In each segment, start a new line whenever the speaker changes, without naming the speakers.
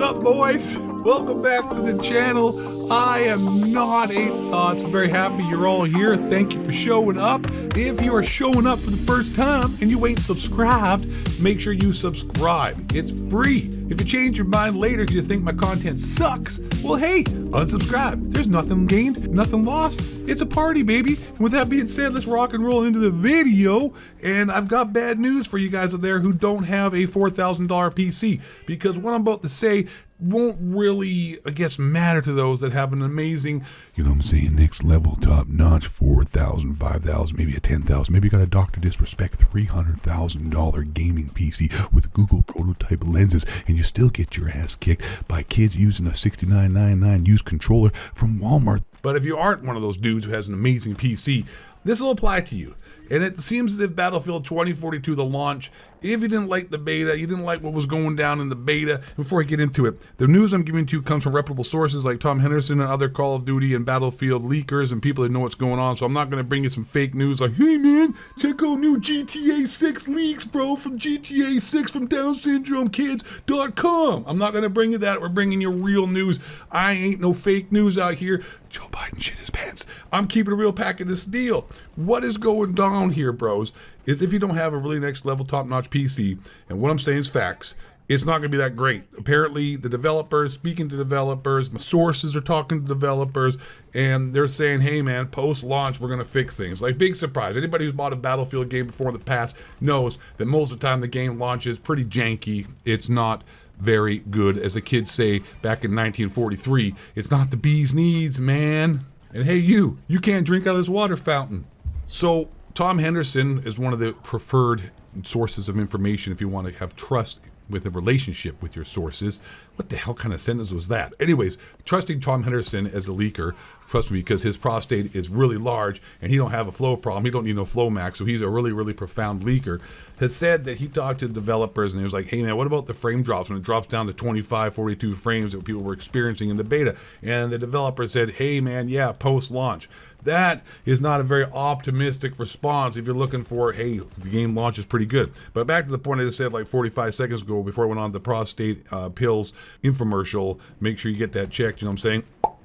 up, boys? Welcome back to the channel. I am not 8 Thoughts. I'm very happy you're all here. Thank you for showing up. If you are showing up for the first time and you ain't subscribed, make sure you subscribe. It's free. If you change your mind later because you think my content sucks, well, hey, unsubscribe. There's nothing gained, nothing lost. It's a party, baby. And with that being said, let's rock and roll into the video. And I've got bad news for you guys out there who don't have a $4,000 PC, because what I'm about to say won't really, I guess, matter to those that have an amazing, you know what I'm saying, next level, top notch, 4,000, 5,000, maybe a 10,000, maybe you got a Dr. Disrespect $300,000 gaming PC with Google prototype lenses, and you still get your ass kicked by kids using a $69.99 used controller from Walmart. But if you aren't one of those dudes who has an amazing PC, this will apply to you. And it seems as if Battlefield 2042, the launch, if you didn't like the beta, you didn't like what was going down in the beta, before I get into it, the news I'm giving to you comes from reputable sources like Tom Henderson and other Call of Duty and Battlefield leakers and people that know what's going on. So I'm not going to bring you some fake news like, hey man, check out new GTA 6 leaks, bro, from GTA 6 from DownSyndromeKids.com. I'm not going to bring you that. We're bringing you real news. I ain't no fake news out here. Joe Biden shit his pants. I'm keeping a real pack of this deal. What is going down here, bros, is if you don't have a really next level top-notch PC, and what I'm saying is facts, it's not going to be that great. Apparently, the developers, speaking to developers, my sources are talking to developers, and they're saying, hey man, post-launch, we're going to fix things. Like, big surprise. Anybody who's bought a Battlefield game before in the past knows that most of the time the game launches pretty janky. It's not very good. As the kids say back in 1943, it's not the bee's knees, man. And hey, you can't drink out of this water fountain. So Tom Henderson is one of the preferred sources of information if you want to have trust with a relationship with your sources. What the hell kind of sentence was that? Anyways, trusting Tom Henderson as a leaker, trust me, because his prostate is really large and he don't have a flow problem. He don't need no flow max, so he's a really, really profound leaker, has said that he talked to developers and he was like, hey man, what about the frame drops when it drops down to 25, 42 frames that people were experiencing in the beta? And the developer said, hey man, yeah, post-launch. That is not a very optimistic response if you're looking for, hey, the game launches pretty good. But back to the point I just said like 45 seconds ago before I went on the prostate pills infomercial, make sure you get that checked, you know what I'm saying?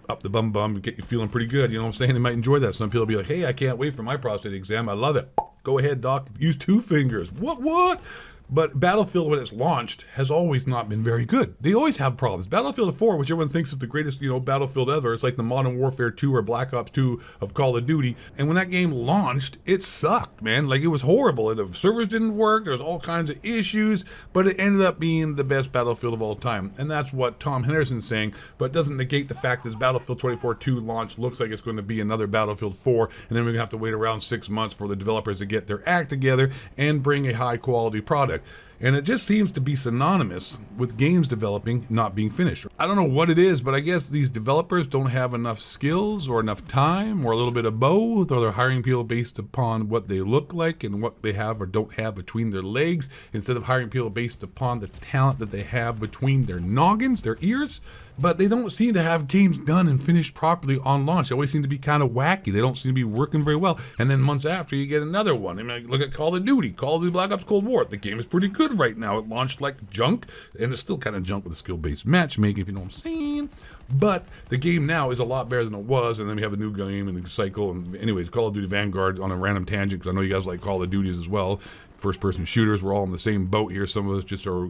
Up the bum and get you feeling pretty good, you know what I'm saying? They might enjoy that. Some people will be like, hey, I can't wait for my prostate exam. I love it. Go ahead, doc. Use 2 fingers. What? But Battlefield, when it's launched, has always not been very good. They always have problems. Battlefield 4, which everyone thinks is the greatest, Battlefield ever. It's like the Modern Warfare 2 or Black Ops 2 of Call of Duty. And when that game launched, it sucked, man. Like, it was horrible. The servers didn't work. There was all kinds of issues. But it ended up being the best Battlefield of all time. And that's what Tom Henderson's saying. But it doesn't negate the fact that Battlefield 2042 launch looks like it's going to be another Battlefield 4. And then we're going to have to wait around 6 months for the developers to get their act together and bring a high-quality product. And it just seems to be synonymous with games developing not being finished. I don't know what it is, but I guess these developers don't have enough skills or enough time or a little bit of both, or they're hiring people based upon what they look like and what they have or don't have between their legs, instead of hiring people based upon the talent that they have between their noggins, their ears. But they don't seem to have games done and finished properly on launch. They always seem to be kind of wacky. They don't seem to be working very well. And then months after, you get another one. I mean, look at Call of Duty Black Ops Cold War. The game is pretty good right now. It launched like junk, and it's still kind of junk with the skill-based matchmaking, if you know what I'm saying. But the game now is a lot better than it was, and then we have a new game and a cycle. And anyways, Call of Duty Vanguard, on a random tangent, because I know you guys like Call of Duties as well. First-person shooters, we're all in the same boat here. Some of us just are,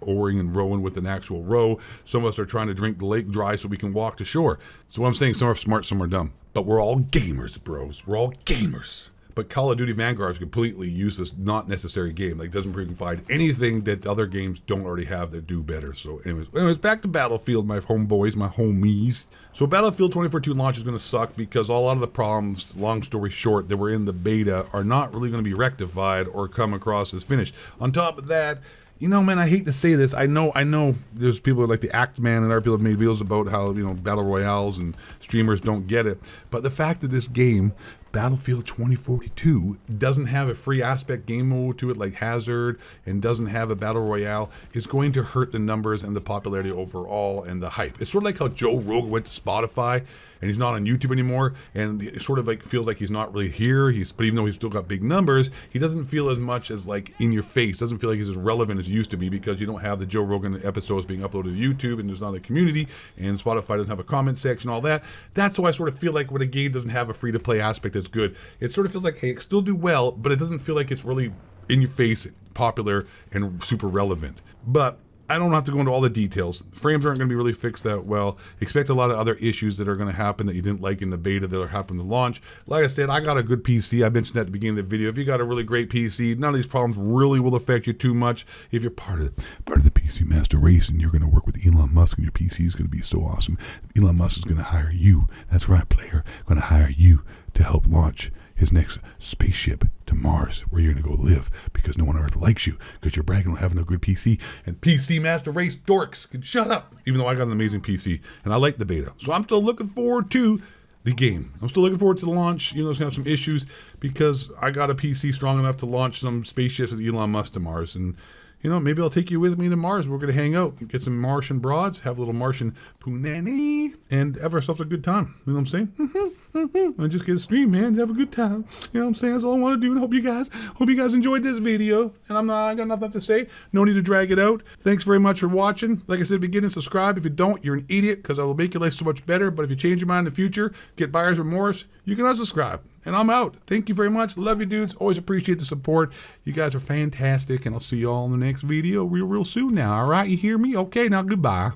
oaring and rowing with an actual row. Some of us are trying to drink the lake dry so we can walk to shore. So what I'm saying, some are smart, some are dumb. But we're all gamers, bros. We're all gamers. But Call of Duty Vanguard is a completely useless, not necessary game. Like, doesn't provide anything that other games don't already have that do better. So anyways, back to Battlefield, my homeboys, my homies. So Battlefield 2042 launch is going to suck because a lot of the problems, long story short, that were in the beta are not really going to be rectified or come across as finished. On top of that, man, I hate to say this. I know there's people like the Act Man and other people have made videos about how, battle royales and streamers don't get it. But the fact that this game, Battlefield 2042 doesn't have a free aspect game mode to it like Hazard and doesn't have a battle royale, is going to hurt the numbers and the popularity overall and the hype. It's sort of like how Joe Rogan went to Spotify and he's not on YouTube anymore, and it sort of like feels like he's not really here. But even though he's still got big numbers, he doesn't feel as much as like in your face. Doesn't feel like he's as relevant as he used to be because you don't have the Joe Rogan episodes being uploaded to YouTube, and there's not a community, and Spotify doesn't have a comment section, all that. That's why I sort of feel like when a game doesn't have a free to play aspect that's good, it sort of feels like, hey, it still do well, but it doesn't feel like it's really in your face, popular, and super relevant. But I don't have to go into all the details. Frames aren't going to be really fixed that well. Expect a lot of other issues that are going to happen that you didn't like in the beta that are happening to launch. Like I said, I got a good PC. I mentioned that at the beginning of the video. If you got a really great PC, none of these problems really will affect you too much. If you're part of the PC master race and you're going to work with Elon Musk, and your PC is going to be so awesome, Elon Musk is going to hire you. That's right, player. Going to hire you to help launch his next spaceship to Mars, where you're going to go live because no one on Earth likes you because you're bragging on having a good PC. And PC Master Race dorks can shut up, even though I got an amazing PC and I like the beta. So I'm still looking forward to the game. I'm still looking forward to the launch. You know, it's going to have some issues because I got a PC strong enough to launch some spaceships with Elon Musk to Mars. And you know, maybe I'll take you with me to Mars. We're going to hang out, get some Martian broads, have a little Martian punani, and have ourselves a good time. You know what I'm saying? And just get a stream, man. Have a good time. You know what I'm saying? That's all I want to do. And hope you guys enjoyed this video. And I got nothing to say. No need to drag it out. Thanks very much for watching. Like I said at the beginning, subscribe. If you don't, you're an idiot because I will make your life so much better. But if you change your mind in the future, get buyer's remorse, you can unsubscribe. And I'm out. Thank you very much. Love you, dudes. Always appreciate the support. You guys are fantastic. And I'll see you all in the next video real soon now. All right? You hear me? Okay, now goodbye.